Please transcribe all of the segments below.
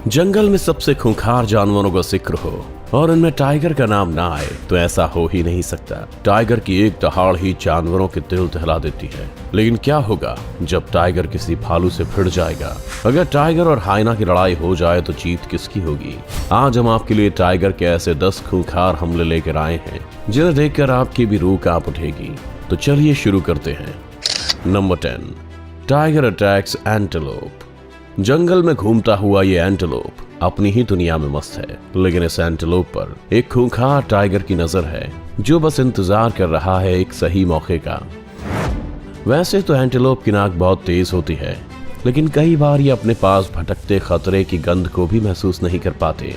जंगल में सबसे खूंखार जानवरों का जिक्र हो और उनमें टाइगर का नाम ना आए तो ऐसा हो ही नहीं सकता। टाइगर की एक दहाड़ ही जानवरों के दिल दहला देती है। लेकिन क्या होगा जब टाइगर किसी भालू से भिड़ जाएगा? अगर टाइगर और हाइना की लड़ाई हो जाए तो जीत किसकी होगी? आज हम आपके लिए टाइगर के ऐसे 10 खूंखार हमले लेकर आए हैं जिन्हें देखकर आपकी भी रूह कांप उठेगी। तो चलिए शुरू करते हैं। Number 10, tiger attacks antelope. जंगल में घूमता हुआ ये एंटेलोप अपनी ही दुनिया में मस्त है, लेकिन इस एंटेलोप पर एक खूंखार टाइगर की नजर है जो बस इंतजार कर रहा है एक सही मौके का। वैसे तो एंटेलोप की नाक बहुत तेज होती है, लेकिन कई बार ये अपने पास भटकते खतरे की गंध को भी महसूस नहीं कर पाते,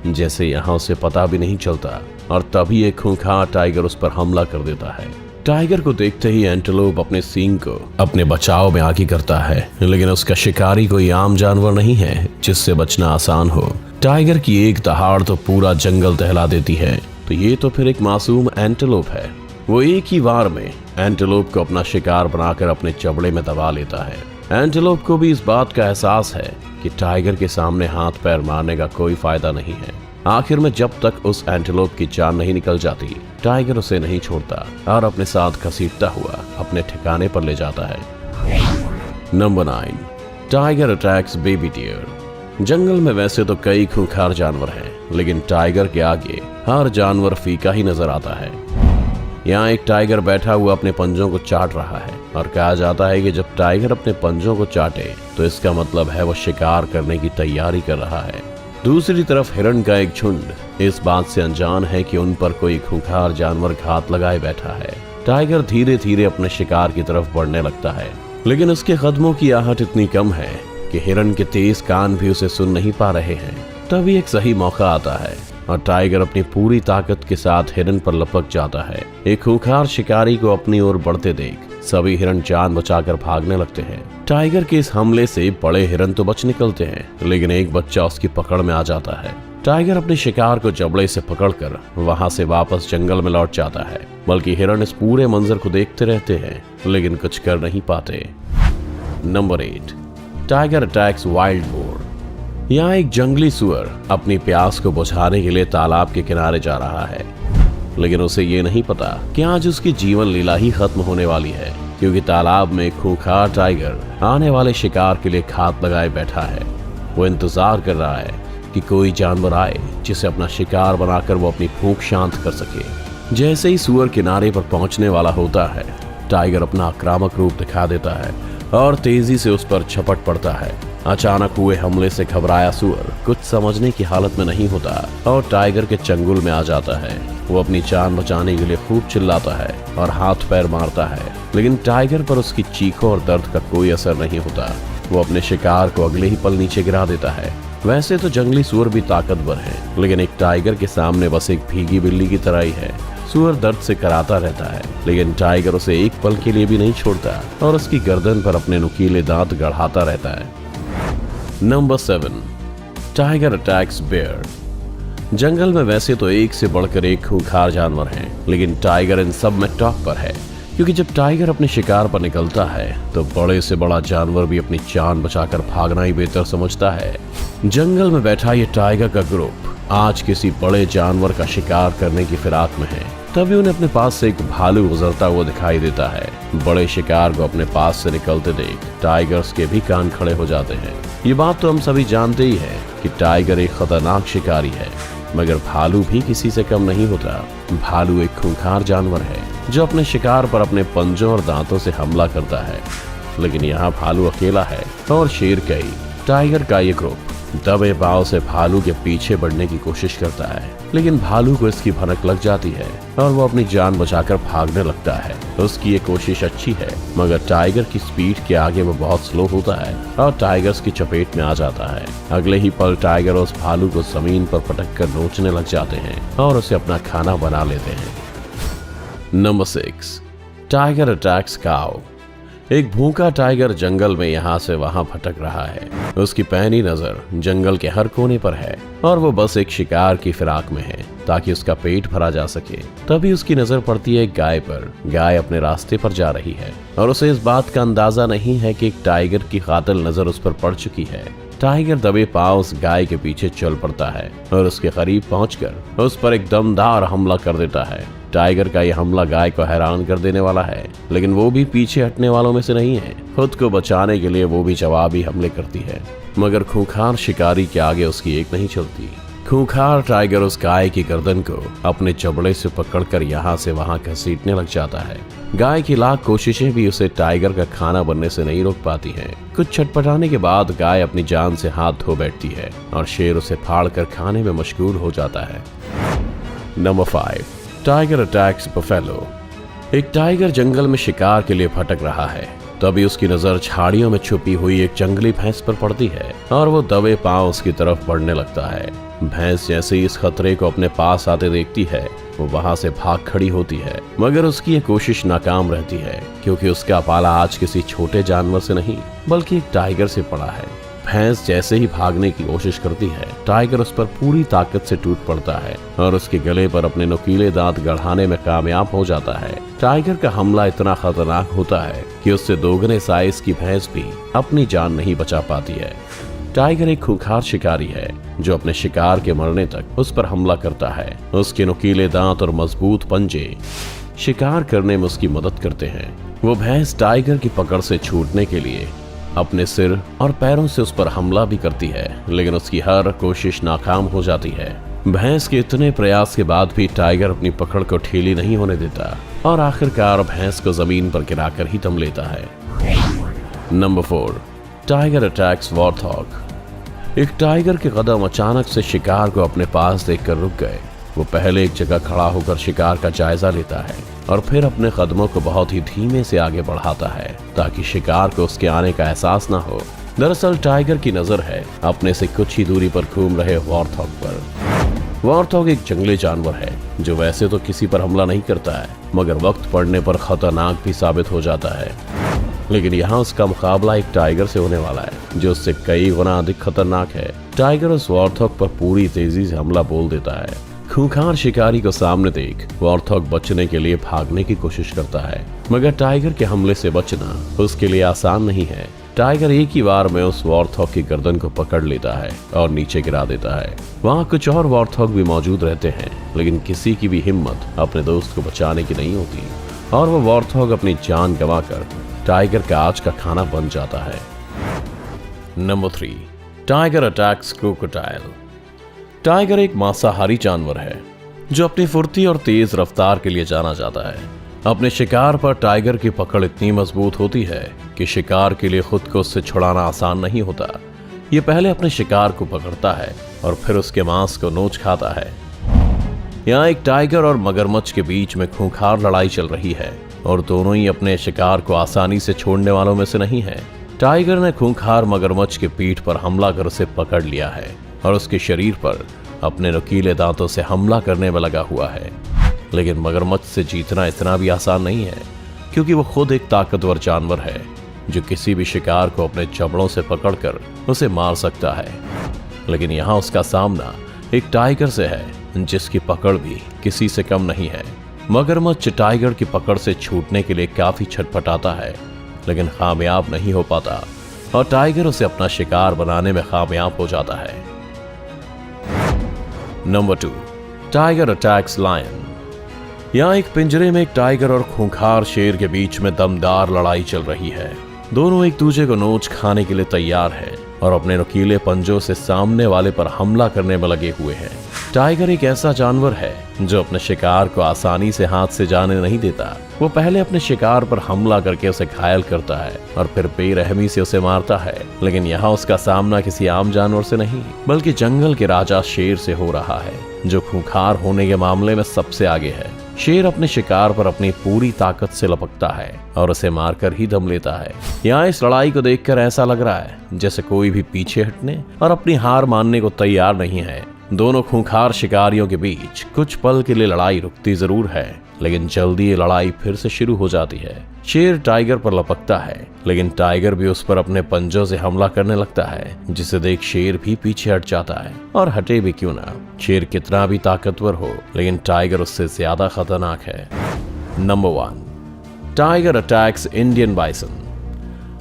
जैसे यहाँ उसे पता भी नहीं चलता और तभी एक खूंखार टाइगर उस पर हमला कर देता है। टाइगर को देखते ही एंटेलोप अपने सींग को अपने बचाव में आगे करता है, लेकिन उसका शिकारी कोई आम जानवर नहीं है जिससे बचना आसान हो। टाइगर की एक दहाड़ तो पूरा जंगल दहला देती है, तो ये तो फिर एक मासूम एंटेलोप है। वो एक ही वार में एंटेलोप को अपना शिकार बनाकर अपने चबड़े में दबा लेता है। एंटेलोप को भी इस बात का एहसास है कि टाइगर के सामने हाथ पैर मारने का कोई फायदा नहीं है। आखिर में जब तक उस एंटेलोप की जान नहीं निकल जाती, टाइगर उसे नहीं छोड़ता और अपने साथ घसीटता हुआ अपने ठिकाने पर ले जाता है। Number 9, tiger attacks baby deer. जंगल में वैसे तो कई खूंखार जानवर हैं, लेकिन टाइगर के आगे हर जानवर फीका ही नजर आता है। यहाँ एक टाइगर बैठा हुआ अपने पंजों को चाट रहा है और कहा जाता है कि जब टाइगर अपने पंजों को चाटे तो इसका मतलब है वो शिकार करने की तैयारी कर रहा है। दूसरी तरफ हिरण का एक झुंड इस बात से अनजान है कि उन पर कोई खूंखार जानवर घात लगाए बैठा है। टाइगर धीरे धीरे अपने शिकार की तरफ बढ़ने लगता है, लेकिन उसके कदमों की आहट इतनी कम है कि हिरण के तेज कान भी उसे सुन नहीं पा रहे हैं। तभी एक सही मौका आता है और टाइगर अपनी पूरी ताकत के साथ हिरण पर लपक जाता है। एक खूंखार शिकारी को अपनी ओर बढ़ते देख सभी हिरण जान बचाकर भागने लगते हैं। टाइगर के इस हमले से बड़े हिरण तो बच निकलते हैं, लेकिन एक बच्चा उसकी पकड़ में आ जाता है। टाइगर अपने शिकार को जबड़े से पकड़कर वहां से वापस जंगल में लौट जाता है, बल्कि हिरण इस पूरे मंजर को देखते रहते हैं लेकिन कुछ कर नहीं पाते। Number 8, tiger attacks wild boar. यहाँ एक जंगली सुअर अपनी प्यास को बुझाने के लिए तालाब के किनारे जा रहा है, लेकिन उसे ये नहीं पता कि आज उसकी जीवन लीला ही खत्म होने वाली है, क्योंकि तालाब में खूंखार टाइगर आने वाले शिकार के लिए घात लगाए बैठा है। वो इंतजार कर रहा है कि कोई जानवर आए जिसे अपना शिकार बनाकर वो अपनी भूख शांत कर सके। जैसे ही सुअर किनारे पर पहुंचने वाला होता है, टाइगर अपना आक्रामक रूप दिखा देता है और तेजी से उस पर झपट पड़ता है। अचानक हुए हमले से घबराया सुअर कुछ समझने की हालत में नहीं होता और टाइगर के चंगुल में आ जाता है। वो अपनी जान बचाने के लिए खूब चिल्लाता है और हाथ पैर मारता है, लेकिन टाइगर पर उसकी चीखों और दर्द का कोई असर नहीं होता। वो अपने शिकार को अगले ही पल नीचे गिरा देता है। वैसे तो जंगली सुअर भी ताकतवर है, लेकिन एक टाइगर के सामने बस एक भीगी बिल्ली की तरह ही है। सुअर दर्द से कराता रहता है, लेकिन टाइगर उसे एक पल के लिए भी नहीं छोड़ता और उसकी गर्दन पर अपने नुकीले दांत गड़ाता रहता है। Number 7, tiger attacks bear. जंगल में वैसे तो एक से बढ़कर एक खूंखार जानवर हैं, लेकिन टाइगर इन सब में टॉप पर है, क्योंकि जब टाइगर अपने शिकार पर निकलता है तो बड़े से बड़ा जानवर भी अपनी जान बचाकर भागना ही बेहतर समझता है। जंगल में बैठा ये टाइगर का ग्रुप आज किसी बड़े जानवर का शिकार करने की फिराक में है। तभी उन्हें अपने पास से एक भालू गुजरता हुआ दिखाई देता है। बड़े शिकार को अपने पास से निकलते देख टाइगर्स के भी कान खड़े हो जाते हैं। ये बात तो हम सभी जानते ही हैं कि टाइगर एक खतरनाक शिकारी है, मगर भालू भी किसी से कम नहीं होता। भालू एक खूंखार जानवर है जो अपने शिकार पर अपने पंजों और दांतों से हमला करता है, लेकिन यहाँ भालू अकेला है और शेर कई। टाइगर का ये ग्रुप दबे पांव से भालू के पीछे बढ़ने की कोशिश करता है, लेकिन भालू को इसकी भनक लग जाती है और वो अपनी जान बचाकर भागने लगता है। उसकी ये कोशिश अच्छी है, मगर टाइगर की स्पीड के आगे वो बहुत स्लो होता है और टाइगर्स की चपेट में आ जाता है। अगले ही पल टाइगर उस भालू को जमीन पर पटक कर नोचने लग जाते हैं और उसे अपना खाना बना लेते हैं। नंबर 6, टाइगर अटैक्स काऊ। एक भूखा टाइगर जंगल में यहाँ से वहाँ भटक रहा है। उसकी पैनी नजर जंगल के हर कोने पर है और वो बस एक शिकार की फिराक में है ताकि उसका पेट भरा जा सके। तभी उसकी नजर पड़ती है एक गाय पर। गाय अपने रास्ते पर जा रही है और उसे इस बात का अंदाजा नहीं है कि एक टाइगर की कातिल नजर उस पर पड़ चुकी है। टाइगर दबे पांव उस गाय के पीछे चल पड़ता है और उसके करीब पहुंचकर उस पर एक दमदार हमला कर देता है। टाइगर का यह हमला गाय को हैरान कर देने वाला है, लेकिन वो भी पीछे हटने वालों में से नहीं है। खुद को बचाने के लिए वो भी जवाबी हमले करती है, मगर खूंखार शिकारी के आगे उसकी एक नहीं चलती। खूंखार टाइगर उस गाय की गर्दन को अपने चबड़े से पकड़कर यहाँ से वहाँ घसीटने लग जाता है। गाय की लाख कोशिशें भी उसे टाइगर का खाना बनने से नहीं रोक पाती हैं। कुछ छटपटाने के बाद गाय अपनी जान से हाथ धो बैठती है और शेर उसे फाड़कर खाने में मशगूल हो जाता है। Number 5, tiger attacks buffalo. एक टाइगर जंगल में शिकार के लिए भटक रहा है। तभी उसकी नजर झाड़ियों में छुपी हुई एक जंगली भैंस पर पड़ती है और वो दबे पांव उसकी तरफ बढ़ने लगता है। भैंस जैसे ही इस खतरे को अपने पास आते देखती है, वो वहां से भाग खड़ी होती है, मगर उसकी ये कोशिश नाकाम रहती है, क्योंकि उसका पाला आज किसी छोटे जानवर से नहीं बल्कि एक टाइगर से पड़ा है। भैंस जैसे ही भागने की कोशिश करती है, टाइगर उस पर पूरी ताकत से टूट पड़ता है और उसके गले पर अपने नुकीले दांत गड़ाने में कामयाब हो जाता है। टाइगर का हमला इतना खतरनाक होता है कि उससे दोगुने साइज की भैंस भी अपनी जान नहीं बचा पाती है। टाइगर एक खूंखार शिकारी है जो अपने शिकार के मरने तक उस पर हमला करता है। उसके नुकीले दांत और मजबूत पंजे शिकार करने में उसकी मदद करते हैं। वो भैंस टाइगर की पकड़ से छूटने के लिए अपने सिर और पैरों से उस पर हमला भी करती है, लेकिन उसकी हर कोशिश नाकाम हो जाती है। भैंस के इतने प्रयास के बाद भी टाइगर अपनी पकड़ को ढीली नहीं होने देता और आखिरकार भैंस को जमीन पर गिराकर ही दम लेता है। Number 4, tiger attacks warthog. एक टाइगर के कदम अचानक से शिकार को अपने पास देखकर रुक गए। वो पहले एक जगह खड़ा होकर शिकार का जायजा लेता है और फिर अपने कदमों को बहुत ही धीमे से आगे बढ़ाता है ताकि शिकार को उसके आने का एहसास ना हो। दरअसल टाइगर की नजर है अपने से कुछ ही दूरी पर घूम रहे वॉर्थॉग पर। वॉर्थॉग एक जंगली जानवर है जो वैसे तो किसी पर हमला नहीं करता है, मगर वक्त पड़ने पर खतरनाक भी साबित हो जाता है। लेकिन यहाँ उसका मुकाबला एक टाइगर से होने वाला है जो उससे कई गुना अधिक खतरनाक है। टाइगर उस वॉर्थॉग पर पूरी तेजी से हमला बोल देता है। खूंखार शिकारी को सामने देख वॉर्थॉग बचने के लिए भागने की कोशिश करता है, मगर टाइगर के हमले से बचना उसके लिए आसान नहीं है। टाइगर एक ही बार में उस वॉर्थॉग की गर्दन को पकड़ लेता है और नीचे गिरा देता है। वहाँ कुछ और वॉर्थॉग भी मौजूद रहते हैं, लेकिन किसी की भी हिम्मत अपने दोस्त को बचाने की नहीं होती और वो वॉर्थॉग अपनी जान गंवाकर टाइगर का आज का खाना बन जाता है। Number 3, tiger attacks crocodile. Tiger एक मांसाहारी जानवर है जो अपनी फुर्ती और तेज रफ्तार के लिए जाना जाता है। अपने शिकार पर टाइगर की पकड़ इतनी मजबूत होती है कि शिकार के लिए खुद को उससे छुड़ाना आसान नहीं होता। ये पहले अपने शिकार को पकड़ता है और फिर उसके मांस को नोच खाता है। यहाँ एक टाइगर और मगरमच्छ के बीच में खूंखार लड़ाई चल रही है और दोनों ही अपने शिकार को आसानी से छोड़ने वालों में से नहीं है। टाइगर ने खूंखार मगरमच्छ के पीठ पर हमला कर उसे पकड़ लिया है और उसके शरीर पर अपने नुकीले दांतों से हमला करने में लगा हुआ है। लेकिन मगरमच्छ से जीतना इतना भी आसान नहीं है, क्योंकि वो खुद एक ताकतवर जानवर है जो किसी भी शिकार को अपने जबड़ों से पकड़कर उसे मार सकता है। लेकिन यहाँ उसका सामना एक टाइगर से है जिसकी पकड़ भी किसी से कम नहीं है। मगरमच्छ टाइगर की पकड़ से छूटने के लिए काफी छटपटाता है, लेकिन कामयाब नहीं हो पाता और टाइगर उसे अपना शिकार बनाने में कामयाब हो जाता है। Number 2, tiger attacks lion. यहाँ एक पिंजरे में एक टाइगर और खूंखार शेर के बीच में दमदार लड़ाई चल रही है। दोनों एक दूसरे को नोच खाने के लिए तैयार हैं और अपने नुकीले पंजों से सामने वाले पर हमला करने में लगे हुए हैं। टाइगर एक ऐसा जानवर है जो अपने शिकार को आसानी से हाथ से जाने नहीं देता। वो पहले अपने शिकार पर हमला करके उसे घायल करता है और फिर बेरहमी से उसे मारता है। लेकिन यहाँ उसका सामना किसी आम जानवर से नहीं बल्कि जंगल के राजा शेर से हो रहा है, जो खूंखार होने के मामले में सबसे आगे है। शेर अपने शिकार पर अपनी पूरी ताकत से लपकता है और उसे मारकर ही दम लेता है। यहाँ इस लड़ाई को देखकर ऐसा लग रहा है जैसे कोई भी पीछे हटने और अपनी हार मानने को तैयार नहीं है। दोनों खूंखार शिकारियों के बीच कुछ पल के लिए लड़ाई रुकती जरूर है, लेकिन जल्दी ये लड़ाई फिर से शुरू हो जाती है। शेर टाइगर पर लपकता है, लेकिन टाइगर भी उस पर अपने पंजों से हमला करने लगता है, जिसे देख शेर भी पीछे हट जाता है। और हटे भी क्यों ना, शेर कितना भी ताकतवर हो, लेकिन टाइगर उससे ज्यादा खतरनाक है। Number 1, tiger attacks Indian bison.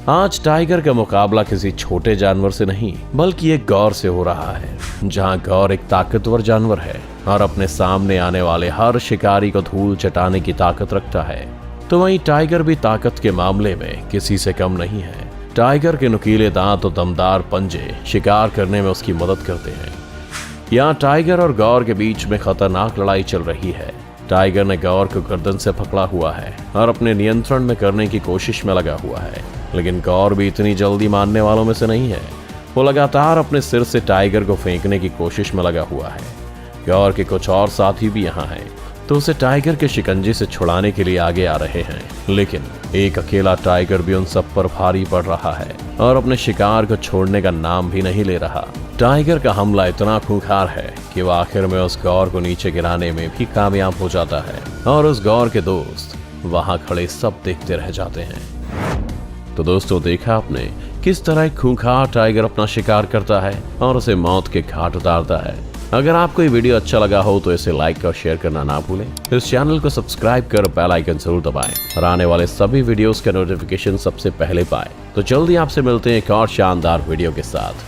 आज टाइगर का मुकाबला किसी छोटे जानवर से नहीं बल्कि एक गौर से हो रहा है, जहां गौर एक ताकतवर जानवर है और अपने सामने आने वाले हर शिकारी को धूल चटाने की ताकत रखता है। तो वहीं टाइगर भी ताकत के मामले में किसी से कम नहीं है। टाइगर के नुकीले दांत और दमदार पंजे शिकार करने में उसकी मदद करते हैं। यहाँ टाइगर और गौर के बीच में खतरनाक लड़ाई चल रही है। टाइगर ने गौर को गर्दन से पकड़ा हुआ है और अपने नियंत्रण में करने की कोशिश में लगा हुआ है, लेकिन गौर भी इतनी जल्दी मानने वालों में से नहीं है। वो लगातार अपने सिर से टाइगर को फेंकने की कोशिश में लगा हुआ है। गौर के कुछ और साथी भी यहाँ हैं, तो उसे टाइगर के शिकंजे से छुड़ाने के लिए आगे आ रहे हैं, लेकिन एक अकेला टाइगर भी उन सब पर भारी पड़ रहा है और अपने शिकार को छोड़ने का नाम भी नहीं ले रहा। टाइगर का हमला इतना खूंखार है कि वह आखिर में उस गौर को नीचे गिराने में भी कामयाब हो जाता है और उस गौर के दोस्त वहां खड़े सब देखते रह जाते हैं। तो दोस्तों, देखा आपने किस तरह एक खूंखार टाइगर अपना शिकार करता है और उसे मौत के घाट उतारता है। अगर आपको ये वीडियो अच्छा लगा हो तो इसे लाइक और शेयर करना ना भूलें। इस चैनल को सब्सक्राइब कर बेल आइकन जरूर दबाएं और आने वाले सभी वीडियोस का नोटिफिकेशन सबसे पहले पाएं। तो जल्दी आपसे मिलते हैं एक और शानदार वीडियो के साथ।